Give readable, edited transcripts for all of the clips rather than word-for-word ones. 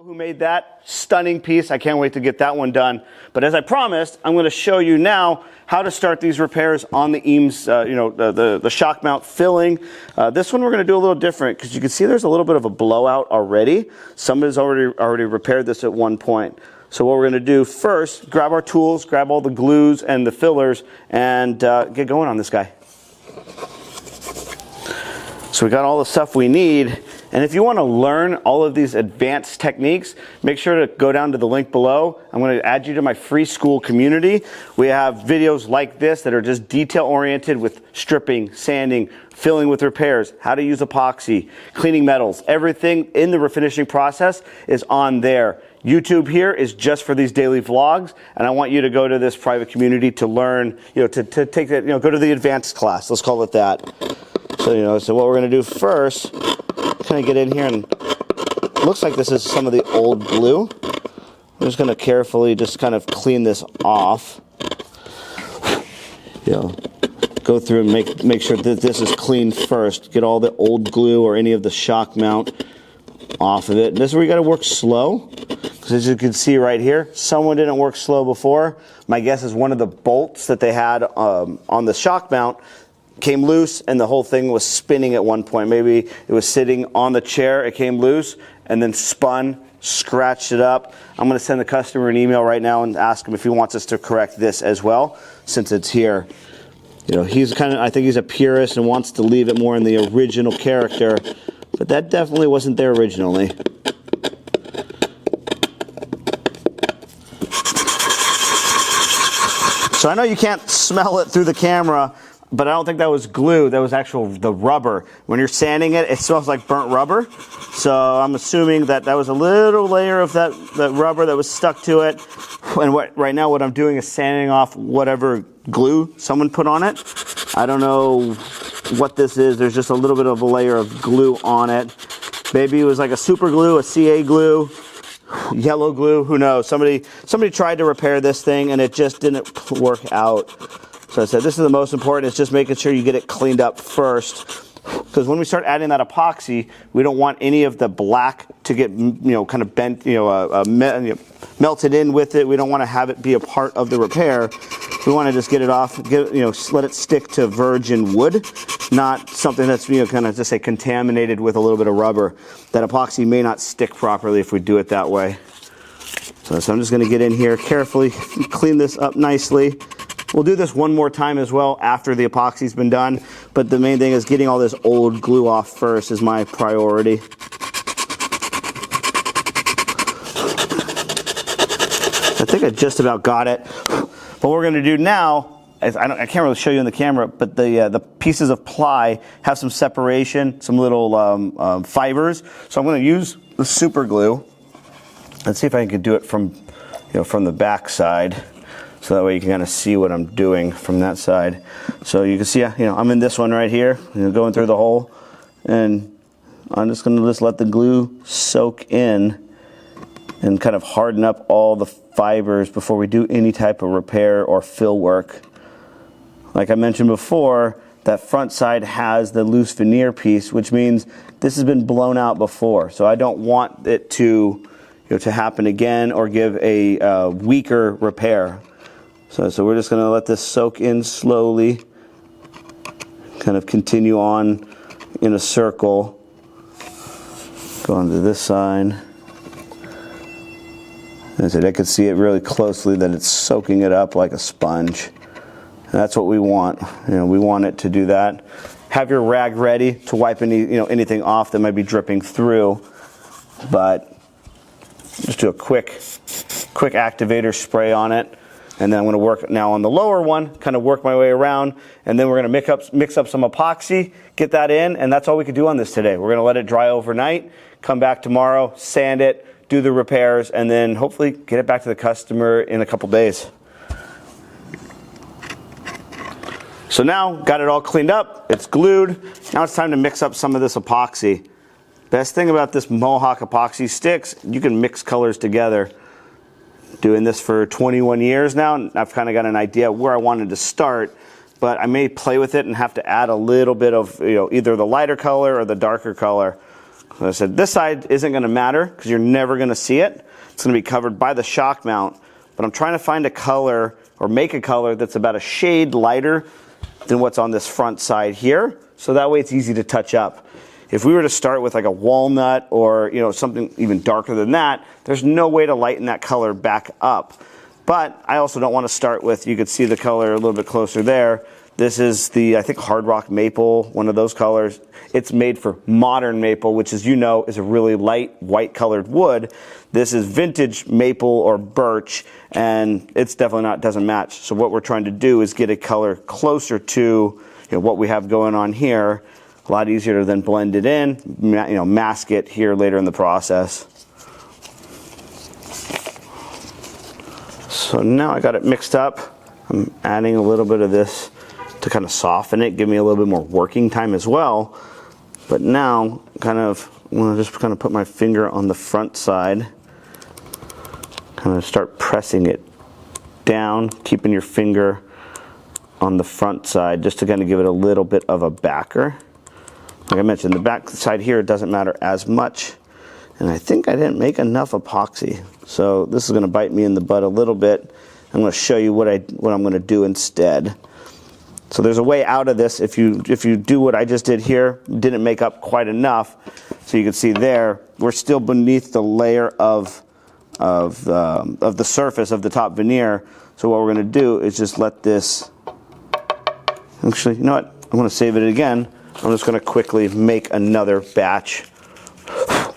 who made that stunning piece. I can't wait to get that one done. But as I promised, I'm going to show you now how to start these repairs on the Eames, the shock mount filling. This one we're going to do a little different because you can see there's a little bit of a blowout already. Somebody's already repaired this at one point. So what we're going to do first, grab our tools, grab all the glues and the fillers, and get going on this guy. So we got all the stuff we need. And if you want to learn all of these advanced techniques, make sure to go down to the link below. I'm going to add you to my free school community. We have videos like this that are just detail oriented with stripping, sanding, filling with repairs, how to use epoxy, cleaning metals. Everything in the refinishing process is on there. YouTube here is just for these daily vlogs, and I want you to go to this private community to learn, to take that, go to the advanced class. Let's call it that. So what we're going to do first, kind of get in here, and it looks like this is some of the old glue. I'm just going to carefully just kind of clean this off. Go through and make sure that this is clean first. Get all the old glue or any of the shock mount off of it. And this is where you got to work slow, because as you can see right here, someone didn't work slow before. My guess is one of the bolts that they had on the shock mount came loose, and the whole thing was spinning at one point. Maybe it was sitting on the chair, it came loose, and then spun, scratched it up. I'm going to send the customer an email right now and ask him if he wants us to correct this as well, since it's here. He's I think he's a purist and wants to leave it more in the original character, but that definitely wasn't there originally. So I know you can't smell it through the camera, but I don't think that was glue. That was the rubber. When you're sanding it, it smells like burnt rubber. So I'm assuming that was a little layer of that rubber that was stuck to it. And right now what I'm doing is sanding off whatever glue someone put on it. I don't know what this is. There's just a little bit of a layer of glue on it. Maybe it was like a super glue, a CA glue, yellow glue, who knows. Somebody tried to repair this thing and it just didn't work out. So I said this is the most important, is just making sure you get it cleaned up first. Because when we start adding that epoxy, we don't want any of the black to get, kind of bent, melted in with it. We don't want to have it be a part of the repair. We want to just get it off, let it stick to virgin wood, not something that's, kind of just say contaminated with a little bit of rubber. That epoxy may not stick properly if we do it that way. So I'm just going to get in here carefully, clean this up nicely. We'll do this one more time as well after the epoxy's been done, but the main thing is getting all this old glue off first is my priority. I think I just about got it. What we're going to do now, I can't really show you in the camera, but the pieces of ply have some separation, some little fibers. So I'm going to use the super glue. Let's see if I can do it from the back side. So that way you can kind of see what I'm doing from that side. So you can see, I'm in this one right here, going through the hole, and I'm just going to let the glue soak in and kind of harden up all the fibers before we do any type of repair or fill work. Like I mentioned before, that front side has the loose veneer piece, which means this has been blown out before. So I don't want it to happen again or give a weaker repair. So we're just going to let this soak in slowly, kind of continue on in a circle, go on to this side. And I can see it really closely that it's soaking it up like a sponge. And that's what we want. We want it to do that. Have your rag ready to wipe anything off that might be dripping through, but just do a quick activator spray on it. And then I'm going to work now on the lower one, kind of work my way around, and then we're going to mix up some epoxy, get that in, and that's all we could do on this today. We're going to let it dry overnight, come back tomorrow, sand it, do the repairs, and then hopefully get it back to the customer in a couple days. So now, got it all cleaned up, it's glued. Now it's time to mix up some of this epoxy. Best thing about this Mohawk epoxy sticks, you can mix colors together. Doing this for 21 years now, and I've kind of got an idea where I wanted to start, but I may play with it and have to add a little bit of either the lighter color or the darker color. As I said, this side isn't going to matter because you're never going to see it. It's going to be covered by the shock mount. But I'm trying to find a color or make a color that's about a shade lighter than what's on this front side here. So that way it's easy to touch up. If we were to start with like a walnut or something even darker than that, there's no way to lighten that color back up. But I also don't want to start with, you could see the color a little bit closer there. This is the, I think, Hard Rock Maple, one of those colors. It's made for modern maple, which, as you know, is a really light white colored wood. This is vintage maple or birch, and it's definitely not, doesn't match. So what we're trying to do is get a color closer to what we have going on here. A lot easier to then blend it in, mask it here later in the process. So now I got it mixed up. I'm adding a little bit of this to kind of soften it, give me a little bit more working time as well. But now, I'm gonna just kind of put my finger on the front side, kind of start pressing it down, keeping your finger on the front side just to kind of give it a little bit of a backer. Like I mentioned, the back side here doesn't matter as much. And I think I didn't make enough epoxy. So this is gonna bite me in the butt a little bit. I'm gonna show you what I'm gonna do instead. So there's a way out of this. If you do what I just did here, didn't make up quite enough. So you can see there, we're still beneath the layer of the surface of the top veneer. So what we're going to do is just let this. Actually, you know what? I'm going to save it again. I'm just going to quickly make another batch.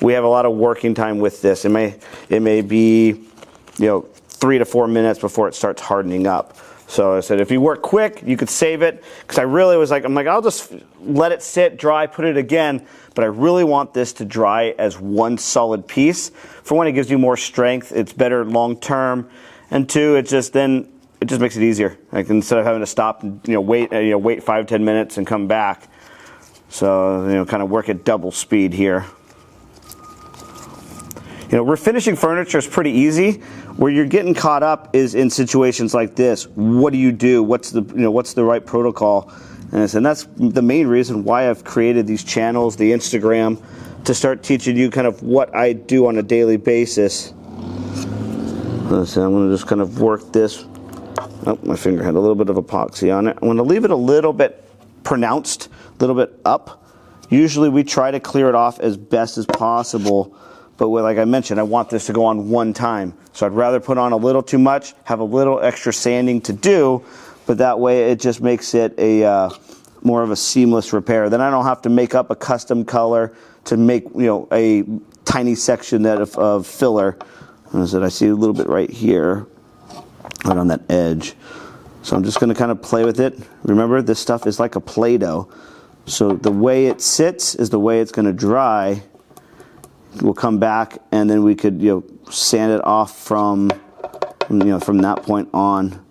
We have a lot of working time with this. It may be 3 to 4 minutes before it starts hardening up. So I said, if you work quick, you could save it. Because I really was like, I'll just let it sit, dry, put it again. But I really want this to dry as one solid piece. For one, it gives you more strength. It's better long term. And two, it just makes it easier. Like instead of having to stop and wait 5-10 minutes and come back. So kind of work at double speed here. Refinishing furniture is pretty easy. Where you're getting caught up is in situations like this. What do you do? What's the right protocol? And that's the main reason why I've created these channels, the Instagram, to start teaching you kind of what I do on a daily basis. So I'm going to just kind of work this. Oh, my finger had a little bit of epoxy on it. I'm going to leave it a little bit pronounced, a little bit up. Usually we try to clear it off as best as possible. But like I mentioned, I want this to go on one time. So I'd rather put on a little too much, have a little extra sanding to do, but that way it just makes it a more of a seamless repair. Then I don't have to make up a custom color to make a tiny section of filler. As I see a little bit right here, right on that edge. So I'm just going to kind of play with it. Remember, this stuff is like a Play-Doh. So the way it sits is the way it's going to dry. We'll come back and then we could sand it off from that point on.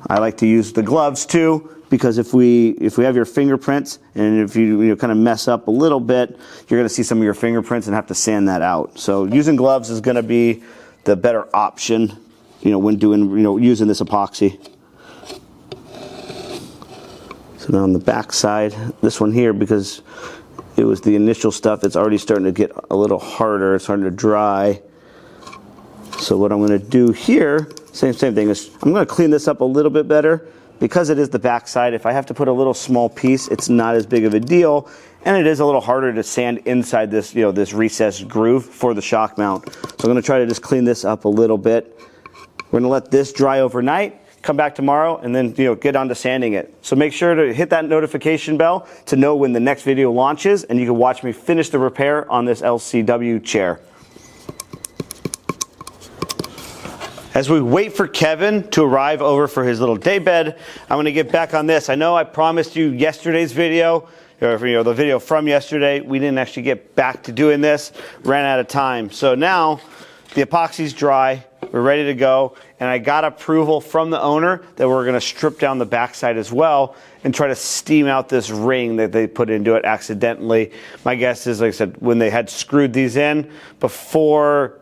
I like to use the gloves too, because if we have your fingerprints and if you kind of mess up a little bit, you're going to see some of your fingerprints and have to sand that out. So using gloves is going to be the better option when doing using this epoxy. So now on the back side, this one here, because it was the initial stuff, it's already starting to get a little harder. It's starting to dry. So what I'm going to do here, same thing, is I'm going to clean this up a little bit better. Because it is the back side, if I have to put a little small piece, it's not as big of a deal. And it is a little harder to sand inside this, this recessed groove for the shock mount. So I'm going to try to just clean this up a little bit. We're going to let this dry overnight. Come back tomorrow and then get on to sanding it. So make sure to hit that notification bell to know when the next video launches, and you can watch me finish the repair on this LCW chair. As we wait for Kevin to arrive over for his little day bed, I'm going to get back on this. I know I promised you yesterday's video, or the video from yesterday. We didn't actually get back to doing this, ran out of time. So now the epoxy's dry. We're ready to go, and I got approval from the owner that we're going to strip down the backside as well and try to steam out this ring that they put into it accidentally. My guess is, like I said, when they had screwed these in before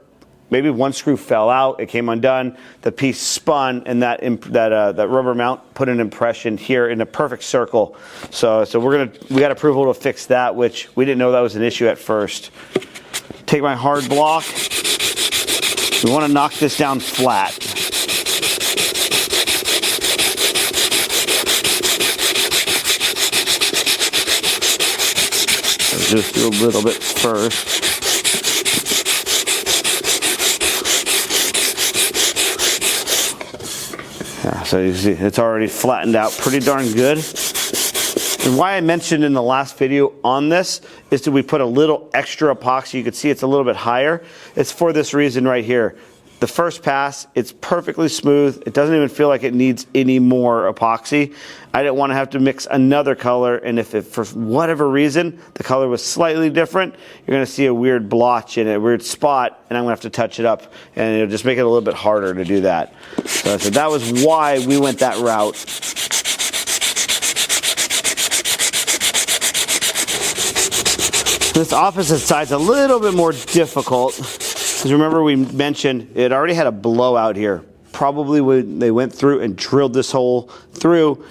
maybe one screw fell out, it came undone, the piece spun, and that rubber mount put an impression here in a perfect circle. So we got approval to fix that, which we didn't know that was an issue at first. Take my hard block. We want to knock this down flat. Just do a little bit first. Yeah, so you see it's already flattened out pretty darn good. And why I mentioned in the last video on this is that we put a little extra epoxy. You can see it's a little bit higher. It's for this reason right here. The first pass, it's perfectly smooth. It doesn't even feel like it needs any more epoxy. I didn't want to have to mix another color, and if it, for whatever reason, the color was slightly different, you're going to see a weird blotch in it, a weird spot, and I'm going to have to touch it up, and it'll just make it a little bit harder to do that. So that was why we went that route. This opposite side's a little bit more difficult. Because remember we mentioned it already had a blowout here. Probably when they went through and drilled this hole through,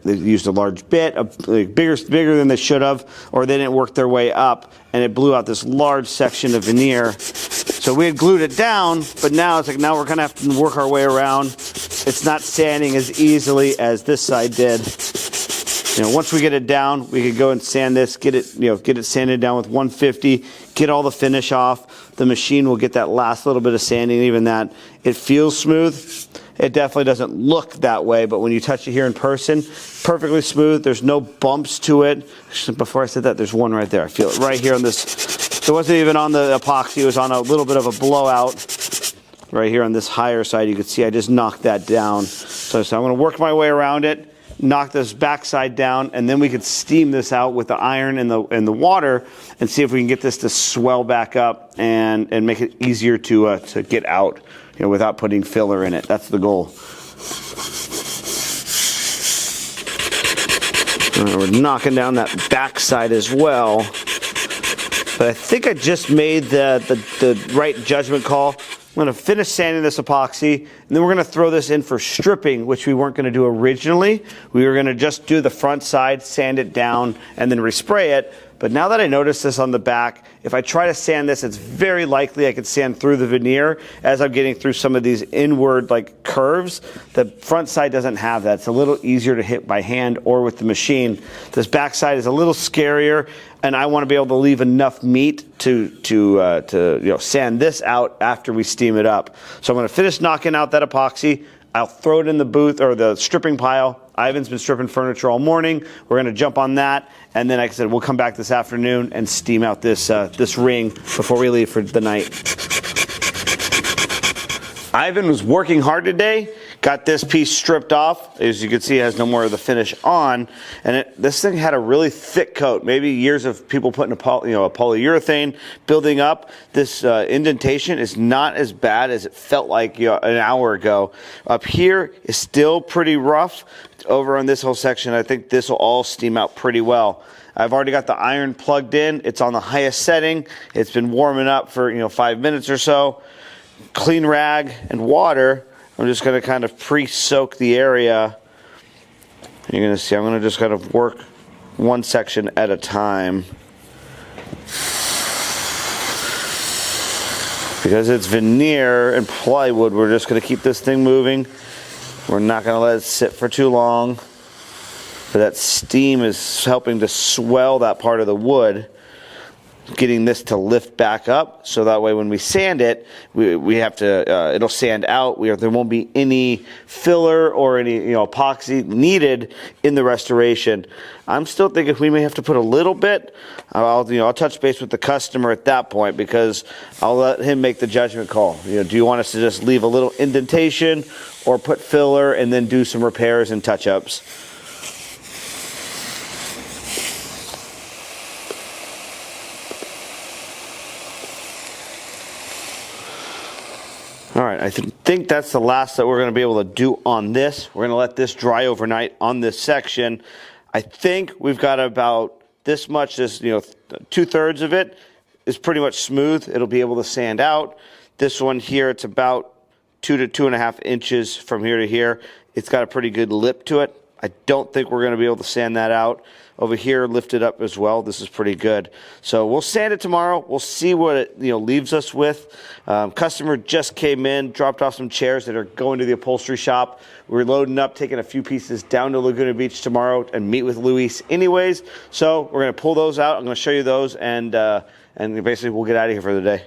they used a large bit, bigger than they should have, or they didn't work their way up, and it blew out this large section of veneer. So we had glued it down, but now it's like now we're gonna have to work our way around. It's not sanding as easily as this side did. You know, once we get it down, we could go and sand this, get it sanded down with 150, get all the finish off. The machine will get that last little bit of sanding, even that. It feels smooth. It definitely doesn't look that way, but when you touch it here in person, perfectly smooth. There's no bumps to it. Before I said that, there's one right there. I feel it right here on this. It wasn't even on the epoxy. It was on a little bit of a blowout right here on this higher side. You can see I just knocked that down. So I'm going to work my way around it, knock this backside down, and then we could steam this out with the iron and the water and see if we can get this to swell back up and make it easier to get out, you know, without putting filler in it. That's the goal. We're knocking down that backside as well. But I think I just made the right judgment call. I'm going to finish sanding this epoxy, and then we're going to throw this in for stripping, which we weren't going to do originally. We were going to just do the front side, sand it down, and then respray it. But now that I noticed this on the back, if I try to sand this, it's very likely I could sand through the veneer as I'm getting through some of these inward like curves. The front side doesn't have that. It's a little easier to hit by hand or with the machine. This back side is a little scarier, and I want to be able to leave enough meat to sand this out after we steam it up. So I'm going to finish knocking out that epoxy. I'll throw it in the booth or the stripping pile. Ivan's been stripping furniture all morning. We're going to jump on that, and then, like I said, we'll come back this afternoon and steam out this ring before we leave for the night. Ivan was working hard today. Got this piece stripped off. As you can see, it has no more of the finish on, and this thing had a really thick coat. Maybe years of people putting a polyurethane building up. This indentation is not as bad as it felt like an hour ago. Up here is still pretty rough. Over on this whole section, I think this will all steam out pretty well. I've already got the iron plugged in. It's on the highest setting. It's been warming up for 5 minutes or so. Clean rag and water. I'm just going to kind of pre-soak the area. You're going to see I'm going to just kind of work one section at a time. Because it's veneer and plywood, we're just going to keep this thing moving. We're not going to let it sit for too long. But that steam is helping to swell that part of the wood, getting this to lift back up, so that way when we sand it, we have to it'll sand out. There won't be any filler or any epoxy needed in the restoration. I'm still thinking we may have to put a little bit. I'll touch base with the customer at that point, because I'll let him make the judgment call. Do you want us to just leave a little indentation or put filler and then do some repairs and touch-ups? All right, I think that's the last that we're going to be able to do on this. We're going to let this dry overnight on this section. I think we've got about this much, 2/3 of it is pretty much smooth. It'll be able to sand out. This one here, it's about 2 to 2.5 inches from here to here. It's got a pretty good lip to it. I don't think we're going to be able to sand that out. Over here, lift it up as well. This is pretty good. So we'll sand it tomorrow. We'll see what it leaves us with. Customer just came in, dropped off some chairs that are going to the upholstery shop. We're loading up, taking a few pieces down to Laguna Beach tomorrow and meet with Luis anyways. So we're going to pull those out. I'm going to show you those, and basically we'll get out of here for the day.